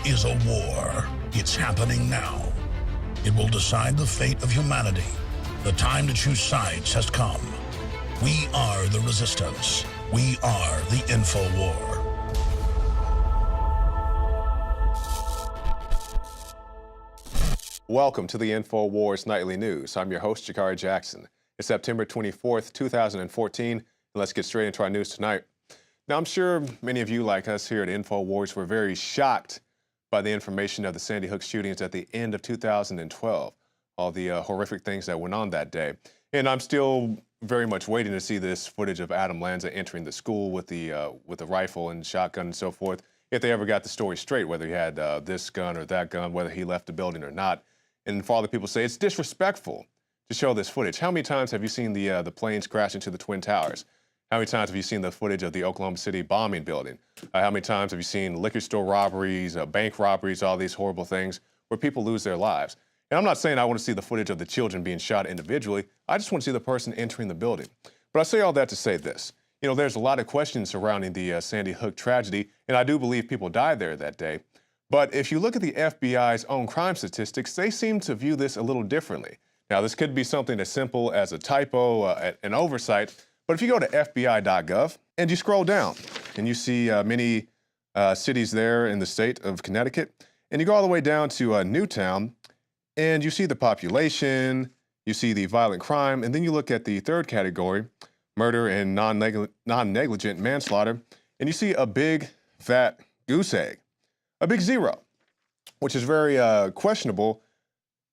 is a war. It's happening now. It will decide the fate of humanity. The time to choose sides has come. We are the resistance. We are the InfoWar. Welcome to the InfoWars Nightly News. I'm your host, Jakari Jackson. It's September 24th, 2014, and let's get straight into our news tonight. Now, I'm sure many of you, like us here at InfoWars, were very shocked by the information of the Sandy Hook shootings at the end of 2012, all the horrific things that went on that day. And I'm still very much waiting to see this footage of Adam Lanza entering the school with the rifle and shotgun and so forth, if they ever got the story straight, whether he had this gun or that gun, whether he left the building or not. And for all the people say it's disrespectful to show this footage. How many times have you seen the planes crash into the Twin Towers? How many times have you seen the footage of the Oklahoma City bombing building? How many times have you seen liquor store robberies, bank robberies, all these horrible things where people lose their lives? And I'm not saying I want to see the footage of the children being shot individually. I just want to see the person entering the building. But I say all that to say this. You know, there's a lot of questions surrounding the Sandy Hook tragedy, and I do believe people died there that day. But if you look at the FBI's own crime statistics, they seem to view this a little differently. Now, this could be something as simple as a typo, an oversight, but if you go to FBI.gov and you scroll down and you see many cities there in the state of Connecticut, and you go all the way down to Newtown, and you see the population, you see the violent crime, and then you look at the third category, murder and non-negligent manslaughter, and you see a big, fat goose egg. A big zero, which is very questionable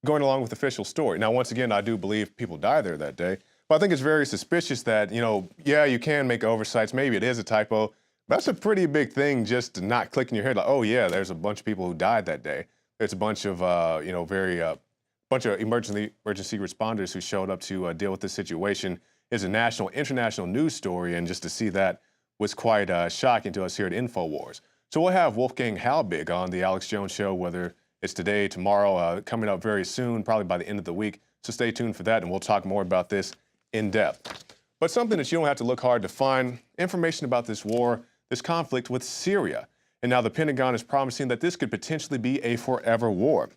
going along with the official story. Now, once again, I do believe people died there that day, but I think it's very suspicious that, you know, yeah, you can make oversights. Maybe it is a typo, but that's a pretty big thing just to not click in your head like, oh yeah, there's a bunch of people who died that day. There's a bunch of, bunch of emergency responders who showed up to deal with this situation. It's a national, international news story, and just to see that was quite shocking to us here at InfoWars. So we'll have Wolfgang Halbig on the Alex Jones Show, whether it's today, tomorrow, coming up very soon, probably by the end of the week. So stay tuned for that, and we'll talk more about this in depth. But something that you don't have to look hard to find, information about this war, this conflict with Syria. And now the Pentagon is promising that this could potentially be a forever war.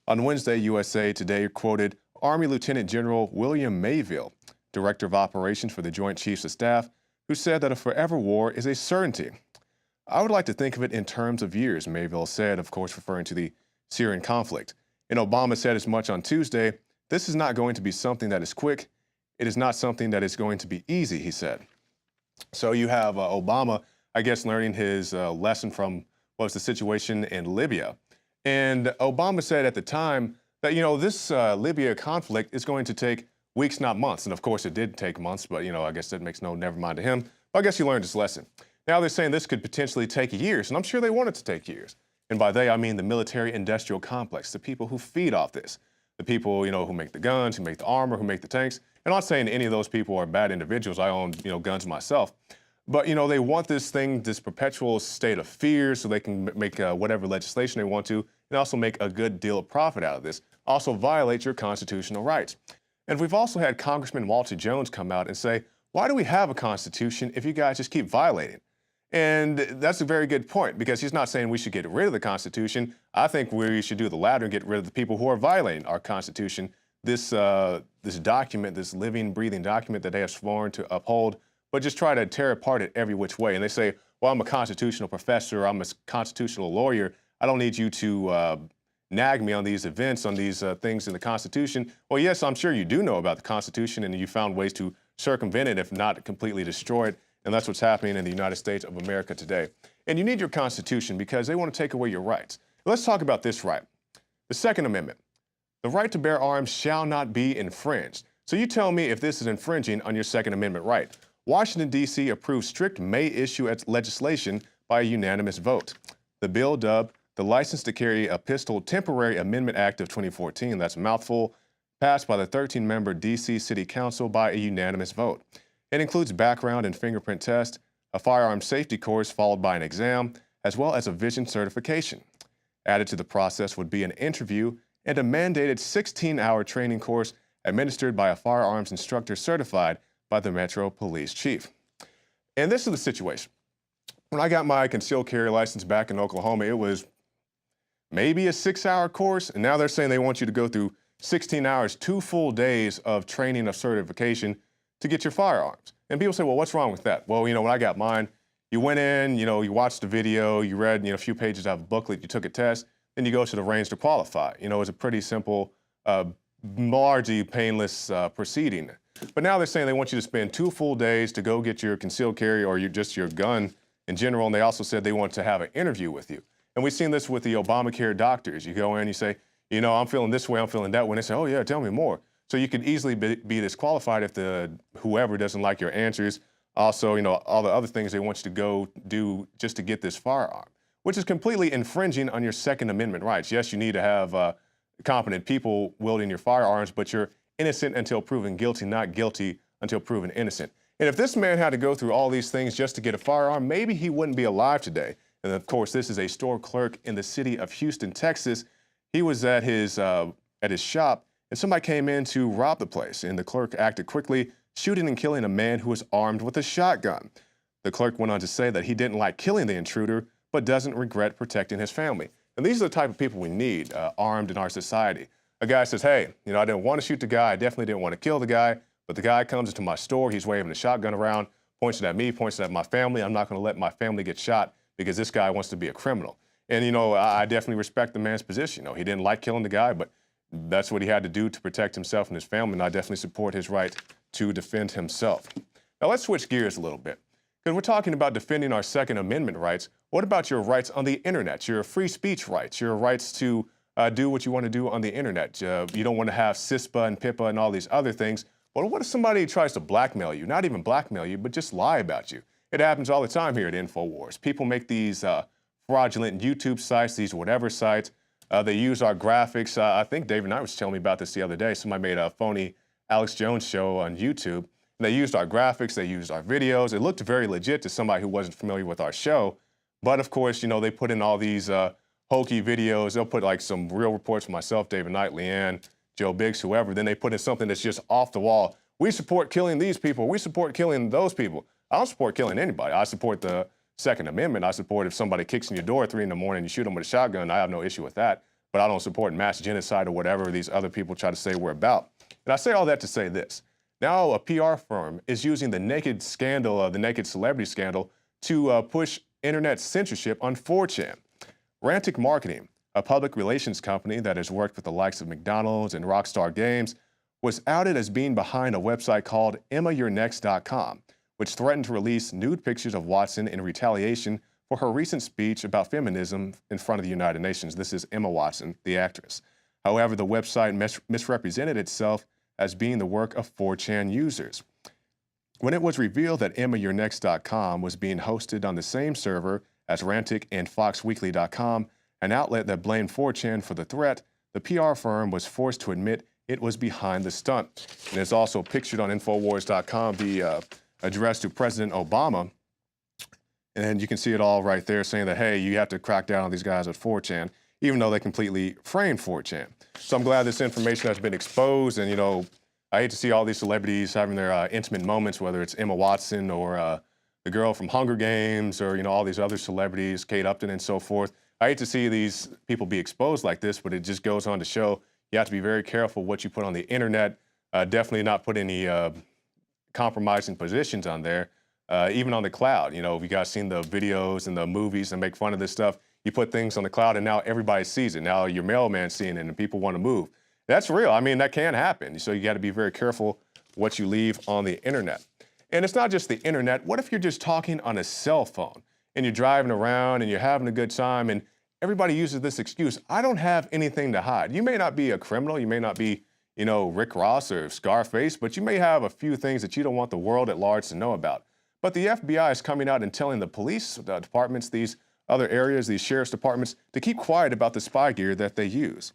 On Wednesday, USA Today quoted Army Lieutenant General William Mayville, Director of Operations for the Joint Chiefs of Staff, who said that a forever war is a certainty. I would like to think of it in terms of years, Mayville said, of course referring to the Syrian conflict. And Obama said as much on Tuesday, this is not going to be something that is quick. It is not something that is going to be easy, he said. So you have Obama, I guess, learning his lesson from what was the situation in Libya. And Obama said at the time that, you know, this Libya conflict is going to take weeks, not months. And of course it did take months, but, you know, I guess that makes no never mind to him. But I guess he learned his lesson. Now they're saying this could potentially take years, and I'm sure they want it to take years. And by they, I mean the military-industrial complex, the people who feed off this, the people, you know, who make the guns, who make the armor, who make the tanks. And I'm not saying any of those people are bad individuals. I own, you know, guns myself. But, you know, they want this thing, this perpetual state of fear so they can make whatever legislation they want to, and also make a good deal of profit out of this. Also violate your constitutional rights. And we've also had Congressman Walter Jones come out and say, why do we have a constitution if you guys just keep violating? And that's a very good point, because he's not saying we should get rid of the Constitution. I think we should do the latter and get rid of the people who are violating our Constitution. This document, this living, breathing document that they have sworn to uphold, but just try to tear apart it every which way. And they say, well, I'm a constitutional professor, I'm a constitutional lawyer. I don't need you to nag me on these events, on these things in the Constitution. Well, yes, I'm sure you do know about the Constitution, and you found ways to circumvent it, if not completely destroy it. And that's what's happening in the United States of America today. And you need your Constitution because they want to take away your rights. Let's talk about this right. The Second Amendment. The right to bear arms shall not be infringed. So you tell me if this is infringing on your Second Amendment right. Washington, D.C. approved strict May issue legislation by a unanimous vote. The bill, dubbed the License to Carry a Pistol Temporary Amendment Act of 2014, that's a mouthful, passed by the 13-member D.C. City Council by a unanimous vote. It includes background and fingerprint tests, a firearm safety course followed by an exam, as well as a vision certification. Added to the process would be an interview and a mandated 16-hour training course administered by a firearms instructor certified by the Metro Police Chief. And this is the situation. When I got my concealed carry license back in Oklahoma, it was maybe a 6-hour course, and now they're saying they want you to go through 16 hours, 2 full days of training of certification to get your firearms. And people say, well, what's wrong with that? Well, when I got mine, you went in, you watched the video, you read, a few pages of a booklet, you took a test, then you go to the range to qualify. It's a pretty simple, largely painless proceeding. But now they're saying they want you to spend 2 full days to go get your concealed carry or just your gun in general, and they also said they want to have an interview with you. And we've seen this with the Obamacare doctors. You go in, you say, I'm feeling this way, I'm feeling that way. And they say, oh yeah, tell me more. So you could easily be disqualified if whoever doesn't like your answers. Also, all the other things they want you to go do just to get this firearm, which is completely infringing on your Second Amendment rights. Yes, you need to have competent people wielding your firearms, but you're innocent until proven guilty, not guilty until proven innocent. And if this man had to go through all these things just to get a firearm, maybe he wouldn't be alive today. And of course, this is a store clerk in the city of Houston, Texas. He was at his shop, and somebody came in to rob the place, and the clerk acted quickly, shooting and killing a man who was armed with a shotgun. The clerk went on to say that he didn't like killing the intruder, but doesn't regret protecting his family. And these are the type of people we need armed in our society. A guy says, hey, I didn't want to shoot the guy, I definitely didn't want to kill the guy, but the guy comes into my store, he's waving a shotgun around, points it at me, points it at my family. I'm not going to let my family get shot because this guy wants to be a criminal. And, I definitely respect the man's position. He didn't like killing the guy, but that's what he had to do to protect himself and his family, and I definitely support his right to defend himself. Now, let's switch gears a little bit. Because we're talking about defending our Second Amendment rights. What about your rights on the internet, your free speech rights, your rights to do what you want to do on the internet? You don't want to have CISPA and PIPA and all these other things. But what if somebody tries to blackmail you? Not even blackmail you, but just lie about you. It happens all the time here at INFOWARS. People make these fraudulent YouTube sites, these whatever sites. They use our graphics. I think David Knight was telling me about this the other day. Somebody made a phony Alex Jones show on YouTube. And they used our graphics, they used our videos. It looked very legit to somebody who wasn't familiar with our show. But of course, they put in all these hokey videos. They'll put like some real reports from myself, David Knight, Leanne, Joe Biggs, whoever. Then they put in something that's just off the wall. We support killing these people. We support killing those people. I don't support killing anybody. I support the Second Amendment. I support if somebody kicks in your door at 3 in the morning and you shoot them with a shotgun, I have no issue with that. But I don't support mass genocide or whatever these other people try to say we're about. And I say all that to say this. Now a PR firm is using the naked scandal, the naked celebrity scandal, to push internet censorship on 4chan. Rantic Marketing, a public relations company that has worked with the likes of McDonald's and Rockstar Games, was outed as being behind a website called EmmaYourNext.com, which threatened to release nude pictures of Watson in retaliation for her recent speech about feminism in front of the United Nations. This is Emma Watson, the actress. However, the website misrepresented itself as being the work of 4chan users. When it was revealed that EmmaYourNext.com was being hosted on the same server as Rantic and FoxWeekly.com, an outlet that blamed 4chan for the threat, the PR firm was forced to admit it was behind the stunt. And it's also pictured on INFOWARS.com, the address to President Obama. And you can see it all right there saying that, hey, you have to crack down on these guys at 4chan, even though they completely framed 4chan. So I'm glad this information has been exposed. And, I hate to see all these celebrities having their intimate moments, whether it's Emma Watson or the girl from Hunger Games or, all these other celebrities, Kate Upton and so forth. I hate to see these people be exposed like this, but it just goes on to show you have to be very careful what you put on the internet. Definitely not put any compromising positions on there. Even on the cloud, if you guys seen the videos and the movies and make fun of this stuff, you put things on the cloud and now everybody sees it. Now your mailman's seeing it and people want to move. That's real. I mean, that can happen. So you got to be very careful what you leave on the internet. And it's not just the internet. What if you're just talking on a cell phone and you're driving around and you're having a good time and everybody uses this excuse, I don't have anything to hide. You may not be a criminal. You may not be, Rick Ross or Scarface, but you may have a few things that you don't want the world at large to know about. But the FBI is coming out and telling the police departments, these other areas, these sheriff's departments, to keep quiet about the spy gear that they use.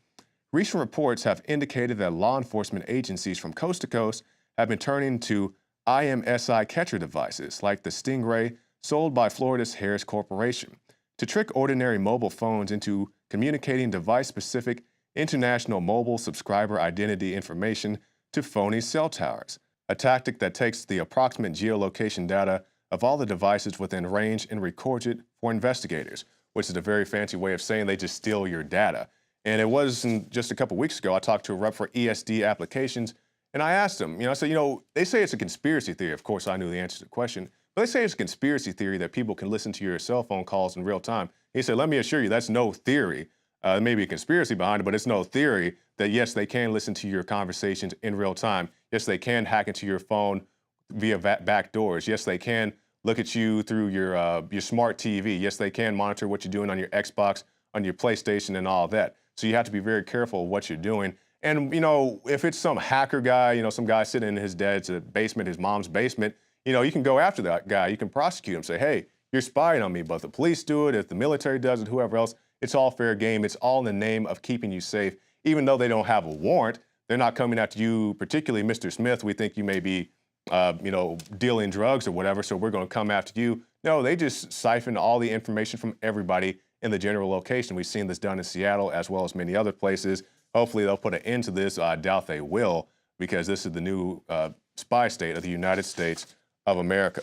Recent reports have indicated that law enforcement agencies from coast to coast have been turning to IMSI catcher devices like the Stingray sold by Florida's Harris Corporation to trick ordinary mobile phones into communicating device-specific international mobile subscriber identity information to phony cell towers, a tactic that takes the approximate geolocation data of all the devices within range and records it for investigators. which is a very fancy way of saying they just steal your data. And it wasn't just a couple weeks ago, I talked to a rep for ESD applications, and I asked him, I said, they say it's a conspiracy theory. Of course, I knew the answer to the question, but they say it's a conspiracy theory that people can listen to your cell phone calls in real time. He said, let me assure you, that's no theory. There may be a conspiracy behind it, but it's no theory that, yes, they can listen to your conversations in real time. Yes, they can hack into your phone via back doors. Yes, they can look at you through your smart TV. Yes, they can monitor what you're doing on your Xbox, on your PlayStation, and all that. So you have to be very careful of what you're doing. And, if it's some hacker guy, some guy sitting in his dad's basement, his mom's basement, you can go after that guy. You can prosecute him, say, hey, you're spying on me. But if the police do it, if the military does it, whoever else, it's all fair game. It's all in the name of keeping you safe. Even though they don't have a warrant, they're not coming after you, particularly Mr. Smith. We think you may be, dealing drugs or whatever, so we're going to come after you. No, they just siphon all the information from everybody in the general location. We've seen this done in Seattle as well as many other places. Hopefully they'll put an end to this. I doubt they will, because this is the new spy state of the United States of America.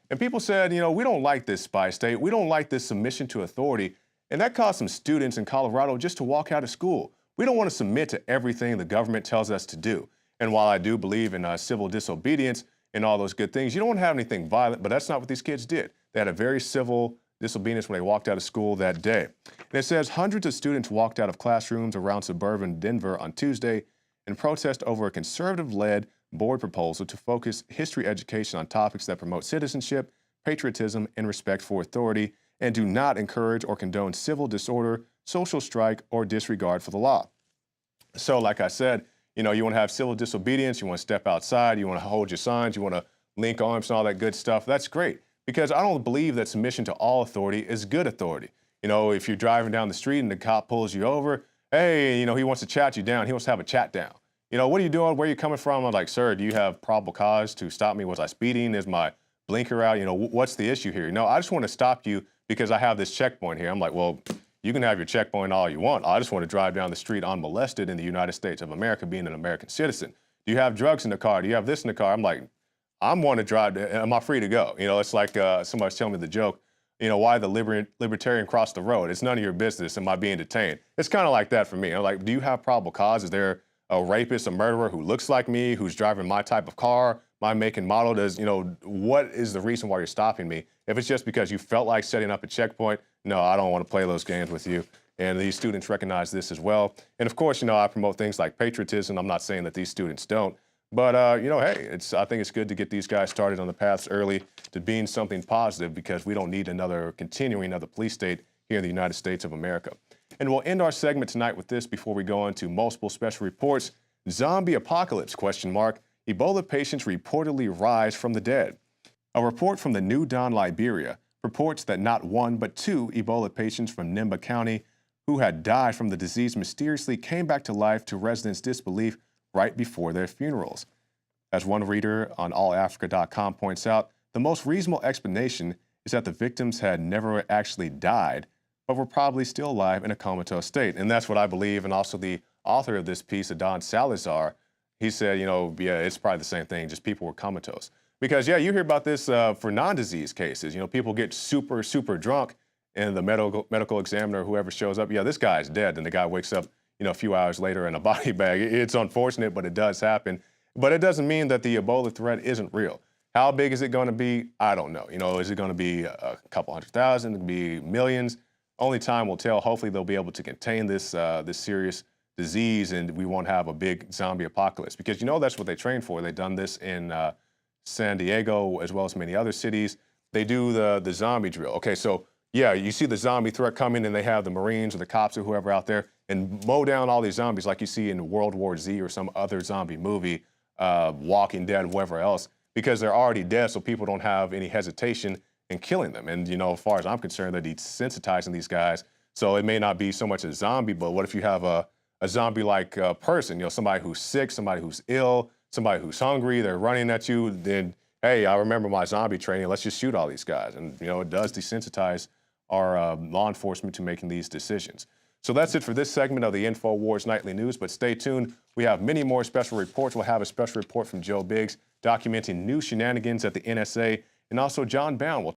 And people said, we don't like this spy state. We don't like this submission to authority. And that caused some students in Colorado just to walk out of school. We don't want to submit to everything the government tells us to do. And while I do believe in civil disobedience and all those good things, you don't want to have anything violent, but that's not what these kids did. They had a very civil disobedience when they walked out of school that day. And it says hundreds of students walked out of classrooms around suburban Denver on Tuesday in protest over a conservative-led board proposal to focus history education on topics that promote citizenship, patriotism, and respect for authority, and do not encourage or condone civil disorder, social strike, or disregard for the law. So like I said, you want to have civil disobedience, you want to step outside, you want to hold your signs, you want to link arms and all that good stuff. That's great, because I don't believe that submission to all authority is good authority. If you're driving down the street and the cop pulls you over, hey, he wants to chat you down. He wants to have a chat down. What are you doing? Where are you coming from? I'm like, sir, do you have probable cause to stop me? Was I speeding? Is my blinker out? What's the issue here? No, I just want to stop you because I have this checkpoint here. I'm like, well, you can have your checkpoint all you want. I just want to drive down the street unmolested in the United States of America, being an American citizen. Do you have drugs in the car? Do you have this in the car? I'm like, I'm want to drive. Am I free to go? It's like somebody's telling me the joke, why the libertarian crossed the road? It's none of your business. Am I being detained? It's kind of like that for me. I'm like, do you have probable cause? Is there a rapist, a murderer who looks like me, who's driving my type of car, my make and model? What is the reason why you're stopping me? If it's just because you felt like setting up a checkpoint, no, I don't want to play those games with you. And these students recognize this as well. And of course, I promote things like patriotism. I'm not saying that these students don't, but hey, I think it's good to get these guys started on the paths early to being something positive, because we don't need continuing another police state here in the United States of America. And we'll end our segment tonight with this before we go on to multiple special reports. Zombie apocalypse, ? Ebola patients reportedly rise from the dead. A report from the New Dawn, Liberia, reports that not one, but two Ebola patients from Nimba County who had died from the disease mysteriously came back to life, to residents' disbelief, right before their funerals. As one reader on allafrica.com points out, the most reasonable explanation is that the victims had never actually died, but were probably still alive in a comatose state. And that's what I believe. And also the author of this piece, Adon Salazar, he said, yeah, it's probably the same thing, just people were comatose. Because, yeah, you hear about this for non-disease cases. People get super, super drunk, and the medical examiner, whoever shows up, yeah, this guy's dead. And the guy wakes up, a few hours later in a body bag. It's unfortunate, but it does happen. But it doesn't mean that the Ebola threat isn't real. How big is it going to be? I don't know. Is it going to be a couple 100,000? It could be millions. Only time will tell. Hopefully they'll be able to contain this serious disease, and we won't have a big zombie apocalypse. Because that's what they train for. They've done this in San Diego as well as many other cities. They do the zombie drill. Okay, so yeah, you see the zombie threat coming, and they have the Marines or the cops or whoever out there and mow down all these zombies like you see in World War Z or some other zombie movie, Walking Dead, whoever else, because they're already dead, so people don't have any hesitation in killing them. And as far as I'm concerned, they're desensitizing these guys. So it may not be so much a zombie, but what if you have a zombie-like person, somebody who's sick, somebody who's ill, somebody who's hungry, they're running at you, then, hey, I remember my zombie training, let's just shoot all these guys. And, it does desensitize our law enforcement to making these decisions. So that's it for this segment of the InfoWars Nightly News, but stay tuned. We have many more special reports. We'll have a special report from Joe Biggs documenting new shenanigans at the NSA, and also John Bound will